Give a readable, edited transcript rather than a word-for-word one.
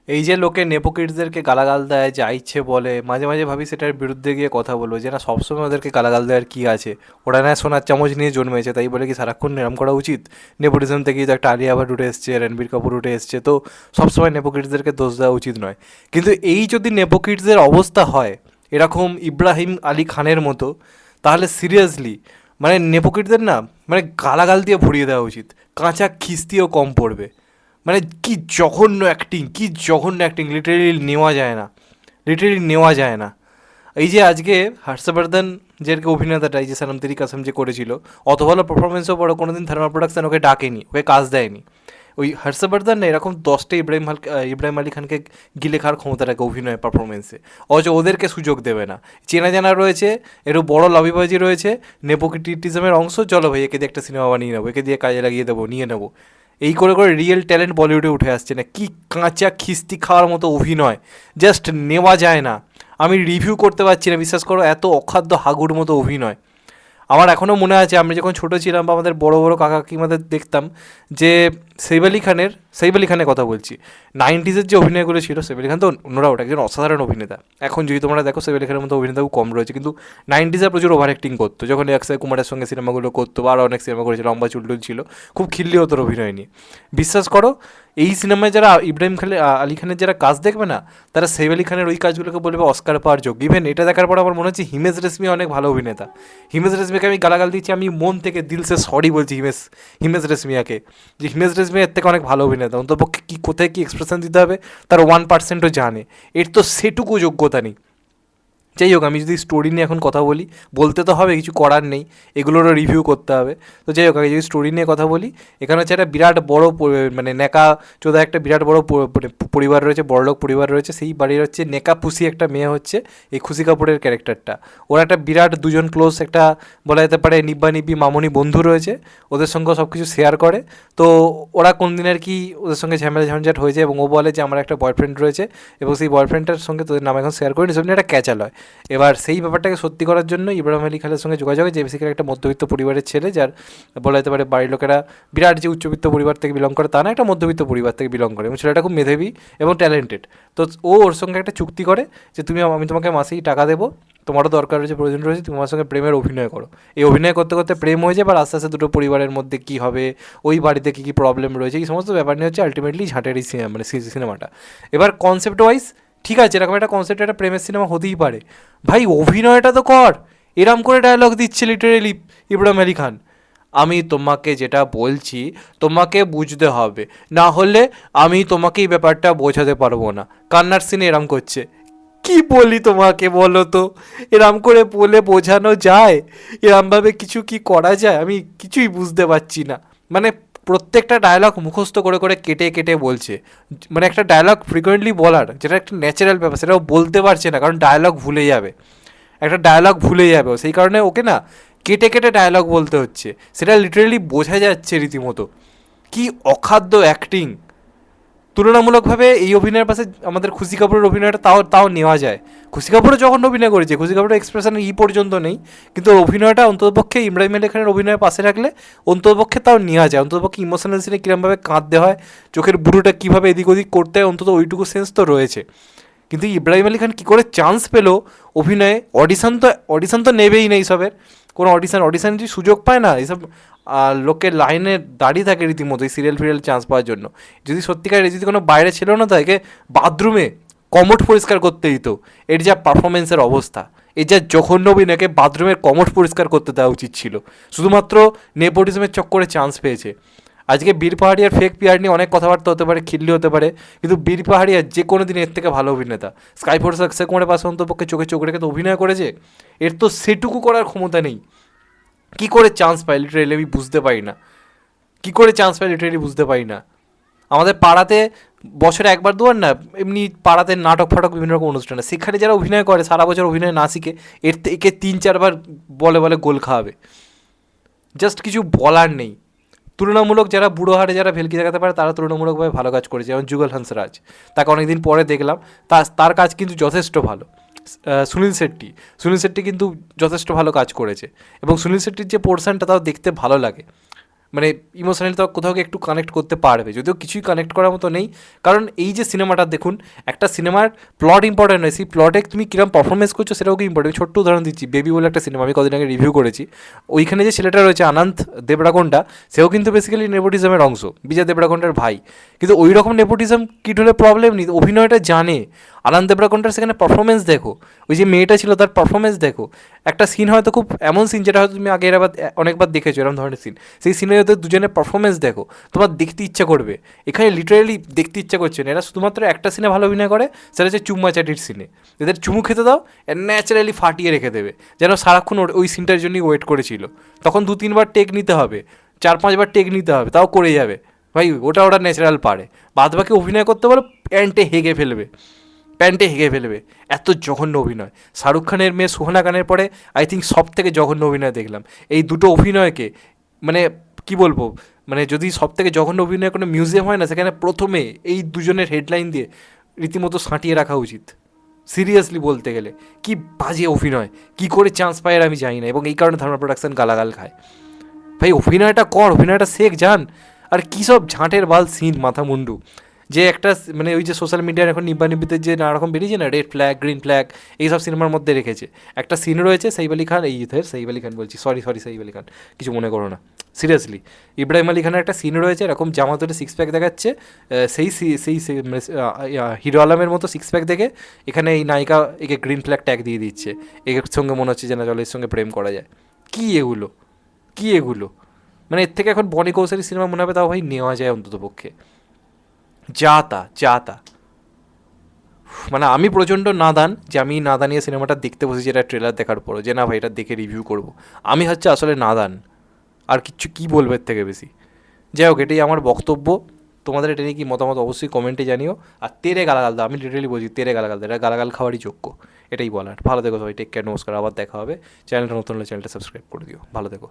এই যে লোকে নেপো কিডসদেরকে গালাগাল দেয়, যা ইচ্ছে বলে, মাঝে মাঝে ভাবি সেটার বিরুদ্ধে গিয়ে কথা বলবো যে না, সবসময় ওদেরকে গালাগাল দেওয়ার কী আছে? ওরা না সোনার চামচ নিয়ে জন্মেছে, তাই বলে কি সারাক্ষণ এরম করা উচিত? নেপোটিজম থেকেই তো একটা আলিয়া ভাট উঠে এসছে, রণবীর কাপুর উঠে এসছে, তো সবসময় নেপো কিডসদেরকে দোষ দেওয়া উচিত নয়। কিন্তু এই যদি নেপো কিডসদের অবস্থা হয় এরকম ইব্রাহিম আলী খানের মতো, তাহলে সিরিয়াসলি মানে নেপো কিডসদের না, মানে গালাগাল দিয়ে ভরিয়ে দেওয়া উচিত, কাঁচা খিস্তিও কম পড়বে। মানে কি জঘন্য অ্যাক্টিং, কি জঘন্য অ্যাক্টিং, লিটারেলি নেওয়া যায় না, লিটারেলি নেওয়া যায় না। এই যে আজকে হর্ষবর্ধন যে আর কি অভিনেতাটা, এই যে সনম তেরি কসম যে করেছিল, অত ভালো পারফরমেন্সও পরে কোনো দিন থার্মাল প্রোডাকশন ওকে ডাকেনি, ওকে কাজ দেয়নি। ওই হর্ষবর্ধন না এরকম 10টা ইব্রাহিম আলী খানকে গিলে খাওয়ার ক্ষমতা রাখে অভিনয় পারফরমেন্সে, অথচ ওদেরকে সুযোগ দেবে না। চেনা জানা রয়েছে, একটু বড় লবিবাজি রয়েছে, নেপোটিজমের অংশ, চলো ভাই একে দিয়ে একটা সিনেমা বানিয়ে নেবো, একে দিয়ে কাজে লাগিয়ে দেবো, নিয়ে নেবো। এই করে করে রিয়েল ট্যালেন্ট বলিউডে উঠে আসছে না, কি কাঁচা খিস্তি খাওয়ার মতো অভিনয়, জাস্ট নেওয়া যায় না। আমি রিভিউ করতে পারছি না, বিশ্বাস করো, এত অখাদ্য হাগুর মতো অভিনয়। আমার এখনও মনে আছে আমরা যখন ছোটো ছিলাম বা আমাদের বড় বড় কাকা কাকিমাদের দেখতাম যে সৈফ আলী খানের কথা বলছি, 90s যে অভিনয়গুলো ছিল, সৈফ আলী খান তো ওটা একজন অসাধারণ অভিনেতা। এখন যদি তোমরা দেখো সৈফ আলী খানের মতো অভিনেতা খুব কম রয়েছে, কিন্তু 90s প্রচুর ওভার অ্যাক্টিং করতো, যখন অক্ষয় কুমারের সঙ্গে সিনেমাগুলো করতো বা আরও অনেক সিনেমা করেছিল, লম্বা চুলটুল ছিল, খুব খিল্লি হতো ওর অভিনয় নিয়ে। বিশ্বাস করো, এই সিনেমায় যারা আলী খানের যারা কাজ দেখবে না, তারা সৈফ আলী খানের ওই কাজগুলোকে বলবে অস্কার পাওয়ার যোগ্য। ইভেন এটা দেখার পর আমার মনে হচ্ছে হিমেশ রেশমি অনেক ভালো অভিনেতা। হিমেশ রেশমিয়াকে আমি গালাগাল দিচ্ছি, আমি মন থেকে দিল সে সরি বলছি হিমেশ রেশমিয়াকে, যে হিমেশ রেশমিয়া এর থেকে অনেক ভালো অভিনেতা, অন্তপক্ষে কী কোথায় কী এক্সপ্রেশন দিতে হবে তার 1%ও জানে, এর তো সেটুকু যোগ্যতা নেই। যাই হোক, আমি যদি স্টোরি নিয়ে এখন কথা বলি, বলতে তো হবে, কিছু করার নেই, এগুলোরও রিভিউ করতে হবে। তো যাই হোক, আমি যদি স্টোরি নিয়ে কথা বলি, এখানে হচ্ছে একটা বিরাট বড় মানে নেকা চোদা একটা বিরাট বড় মানে পরিবার রয়েছে, বড়লোক পরিবার রয়েছে। সেই বাড়ির হচ্ছে নেকা পুষি একটা মেয়ে হচ্ছে এই খুশি কাপুরের ক্যারেক্টারটা। ওরা একটা বিরাট দুজন ক্লোজ একটা বলা যেতে পারে নিব্বা নিব্বি মামনি বন্ধু রয়েছে, ওদের সঙ্গে সব কিছু শেয়ার করে। তো ওরা কোন দিন আর কি ওদের সঙ্গে ঝামেলা ঝঞ্ঝাট হয়েছে, এবং ও বলে যে আমার একটা বয়ফ্রেন্ড রয়েছে এবং সেই বয়ফ্রেন্ডটার সঙ্গে তোদের নাম এখন শেয়ার করিনি, সব নিয়ে একটা ক্যাচাল হয়। এবার সেই ব্যাপারটাকে সত্যি করার জন্য ইব্রাহিম আলী খানের সঙ্গে যোগাযোগ, যে বেসিক্যালি একটা মধ্যবিত্ত পরিবারের ছেলে, যার বলা যেতে পারে বাড়ির লোকেরা বিরাট যে উচ্চবিত্ত পরিবার থেকে বিলং করে তা না, একটা মধ্যবিত্ত পরিবার থেকে বিলং করে, এবং ছেলেটা খুব মেধাবী এবং ট্যালেন্টেড। তো ও ওর সঙ্গে একটা চুক্তি করে যে আমি তোমাকে মাসেই টাকা দেবো, তোমারও দরকার রয়েছে, প্রয়োজন রয়েছে, তুমি আমার সঙ্গে প্রেমের অভিনয় করো। এই অভিনয় করতে করতে প্রেম হয়ে যায়, এবার আস্তে আস্তে দুটো পরিবারের মধ্যে কী হবে, ওই বাড়িতে কী কী প্রবলেম রয়েছে, এই সমস্ত ব্যাপার নিয়ে হচ্ছে আলটিমেটলি ঝাঁটের এই মানে সিনেমাটা। এবার কনসেপ্ট ওয়াইজ ঠিক আছে, এরকম একটা কনসেপ্ট একটা প্রেমের সিনেমা হতেই পারে, ভাই অভিনয়টা তো কর। এরম করে ডায়লগ দিচ্ছে লিটারেলি ইব্রাহিম আলী খান, আমি তোমাকে যেটা বলছি তোমাকে বুঝতে হবে, না হলে আমি তোমাকে এই ব্যাপারটা বোঝাতে পারবো না। কান্নার সিনে এরম করছে, কি বলি তোমাকে বলো তো, এরম করে বলে বোঝানো যায়? এরমভাবে কিছু কি করা যায়? আমি কিছুই বুঝতে পারছি না। মানে প্রত্যেকটা ডায়লগ মুখস্থ করে করে কেটে কেটে বলছে, মানে একটা ডায়লগ ফ্রিকোয়েন্টলি বলার যেটা একটা ন্যাচারাল ব্যাপার, সেটাও বলতে পারছে না, কারণ ডায়লগ ভুলে যাবে, একটা ডায়লগ ভুলে যাবে, সেই কারণে ওকে না কেটে কেটে ডায়লগ বলতে হচ্ছে, সেটা লিটারেলি বোঝা যাচ্ছে রীতিমতো। কি অখাদ্য অ্যাক্টিং! তুলনামূলকভাবে এই অভিনয়ের পাশে আমাদের খুশি কাপুরের অভিনয়টা তাও তাও নেওয়া যায়। খুশি কাপুরও যখন অভিনয় করেছে, খুশি কাপুরের এক্সপ্রেশন পর্যন্ত নেই, কিন্তু ওর অভিনয়টা অন্ততপক্ষে ইমরান আলী খানের অভিনয়ের পাশে রাখলে অন্ততপক্ষে তাও নেওয়া যায়। অন্ততপক্ষে ইমোশনাল সিনে কীরমভাবে কাঁদতে হয়, চোখের বুড়োটা কীভাবে এদিক ওদিক করতে হয়, অন্তত ওইটুকু সেন্স তো রয়েছে। কিন্তু ইব্রাহিম আলী খান কী করে চান্স পেলো অভিনয়ে? অডিশন তো নেবেই না এইসবের, কোনো অডিশন যদি সুযোগ পায় না এইসব, লোকের লাইনে দাঁড়িয়ে থাকে রীতিমতো এই সিরিয়াল ফিরিয়াল চান্স পাওয়ার জন্য। যদি সত্যিকার যদি কোনো বাইরে ছিল না, তাকে বাথরুমে কমোড পরিষ্কার করতে দিত। এর যা পারফরমেন্সের অবস্থা, এর যা জঘন্য অভিনয়কে বাথরুমের কমোড পরিষ্কার করতে দেওয়া উচিত ছিল, শুধুমাত্র নেপোটিজমের চক্করে চান্স পেয়েছে। আজকে বীর পাহাড়িয়ার ফেক পিয়ার নিয়ে অনেক কথাবার্তা হতে পারে, খিল্লি হতে পারে, কিন্তু বীর পাহাড়িয়া যে কোনো দিন এর থেকে ভালো অভিনেতা। স্কাই ফোর্স অক্ষয় কুমারের পাশে অন্তপক্ষে চোখে চোখ রেখে তো অভিনয় করেছে, এর তো সেটুকু করার ক্ষমতা নেই। কী করে চান্স পায় লিটারেলি আমি বুঝতে পারি না, কী করে চান্স পায় লিটারেলি বুঝতে পারি না। আমাদের পাড়াতে বছরে একবার দুবার না, এমনি পাড়াতে নাটক ফাটক বিভিন্ন রকম অনুষ্ঠানে, সেখানে যারা অভিনয় করে সারা বছর অভিনয় না শিখে একে 3-4বার বলে বলে গোল খাওয়াবে, জাস্ট কিছু বলার নেই। তুলনামূলক যারা বুড়ো হারে যারা ভেলকি দেখাতে পারে তারা তুলনামূলকভাবে ভালো কাজ করেছে, যেমন যুগল হংসরাজ, তাকে অনেকদিন পরে দেখলাম, তার কাজ কিন্তু যথেষ্ট ভালো। সুনীল শেট্টি কিন্তু যথেষ্ট ভালো কাজ করেছে, এবং সুনীল শেট্টির যে পোর্শনটা তাও দেখতে ভালো লাগে। মানে ইমোশনালি তো কোথাও গিয়ে একটু কানেক্ট করতে পারবে, যদিও কিছুই কানেক্ট করার মতো নেই। কারণ এই যে সিনেমাটা দেখুন, একটা সিনেমার প্লট ইম্পর্টেন্ট নয়, সেই প্লটে তুমি কিরম পারফরমেন্স করছো সেটাও কি ইম্পর্টেন্ট। ছোট্ট উদাহরণ দিচ্ছি, বেবি বলে একটা সিনেমা আমি কদিন আগে রিভিউ করেছি। ওইখানে যে ছেলেটা রয়েছে আনন্দ দেবরাগোন্ডা, সেও কিন্তু বেসিক্যালি নেপোটিজমের অংশ, বিজয় দেবরাগোন্ডার ভাই। কিন্তু ওই রকম নেপোটিজম কিট হলে প্রবলেম নেই, অভিনয়টা জানে। আনন্দ দেবরাগোন্ডার সেখানে পারফরমেন্স দেখো, ওই যে মেয়েটা ছিল তার পারফরমেন্স দেখো। একটা সিন হয়তো খুব এমন সিন যেটা হয়তো তুমি আগে এর আবার অনেকবার দেখেছো এরকম ধরনের সিন, সেই সিনে হয়তো দুজনের পারফরমেন্স দেখো, তোমার দেখতে ইচ্ছা করবে। এখানে লিটারেলি দেখতে ইচ্ছা করছে না, এরা শুধুমাত্র একটা সিনে ভালো অভিনয় করে, সেটা হচ্ছে চুম্মাচাটির সিনে। এদের চুমু খেতে দাও, ন্যাচারালি ফাটিয়ে রেখে দেবে, যেন সারাক্ষণ ওই সিনটার জন্যই ওয়েট করেছিল। তখন 2-3 বার টেক নিতে হবে, 4-5 বার টেক নিতে হবে, তাও করে যাবে ভাই, ওটা ন্যাচারাল পারে। বাদ বাকি অভিনয় করতে বলো, প্যান্টে হেগে ফেলবে, এত জঘন্য অভিনয়। শাহরুখ খানের মেয়ে সুহানা খানের পরে আই থিঙ্ক সব থেকে জঘন্য অভিনয় দেখলাম। এই দুটো অভিনয়কে মানে কি বলবো, মানে যদি সব থেকে জঘন্য অভিনয় কোনো মিউজিয়াম হয় না, সেখানে প্রথমে এই দুজনের হেডলাইন দিয়ে রীতিমতো সাঁটিয়ে রাখা উচিত। সিরিয়াসলি বলতে গেলে কি বাজে অভিনয়, কি করে চান্স পায় আমি জানি না, এবং এই কারণে ধর্মা প্রোডাকশন গালাগাল খায়। ভাই অভিনয়টা কর, অভিনয়টা শেখ জান। আর কী সব ঝাঁটের বাল সিন, মাথা মুন্ডু। যে একটা মানে ওই যে সোশ্যাল মিডিয়ার এখন নিব্বানিব্বিতে যে নানা রকম বেরিয়েছে না, রেড ফ্ল্যাগ গ্রিন ফ্ল্যাগ, এইসব সিনেমার মধ্যে রেখেছে। একটা সিন রয়েছে সাইফ আলি খান, সাইফ আলি খান বলছি, সরি সাইফ আলি খান, কিছু মনে করো না, সিরিয়াসলি। ইব্রাহিম আলী খানের একটা সিন রয়েছে, এরকম জামা ধরে সিক্স প্যাক দেখাচ্ছে, সেই হিরো আলমের মতো সিক্স প্যাক দেখে এখানে এই নায়িকা একে গ্রিন ফ্ল্যাগ ট্যাগ দিয়ে দিচ্ছে, এর সঙ্গে মনে হচ্ছে যে না চলো এর সঙ্গে প্রেম করা যায়। কী এগুলো, কী এগুলো, মানে এর থেকে এখন বনি কৌশলী সিনেমা মনে হবে তাও ভাই নেওয়া যায় অন্তত পক্ষে। যা তা মানে আমি প্রচণ্ড নাদান যে আমি নাদানিয়ে সিনেমাটা দেখতে বসেছি এটা ট্রেলার দেখার পরও, যে না ভাই এটা দেখে রিভিউ করব। আমি হচ্ছে আসলে নাদান, আর কিচ্ছু কী বলবো এর থেকে বেশি। যাই হোক, এটাই আমার বক্তব্য। তোমাদের এটা নিয়ে কি মতামত অবশ্যই কমেন্টে জানিও। আর তেরে গালাগাল দাও, আমি লিটারেলি বলছি তেরে গালাগাল দাও, এটা গালাগাল খাওয়ারই যোগ্য, এটাই বলার। ভালো থেকো সবাই, টেক কেয়ার, নমস্কার, আবার দেখা হবে। চ্যানেলটা নতুন হলে চ্যানেলটা সাবস্ক্রাইব করে দিও, ভালো থেকো।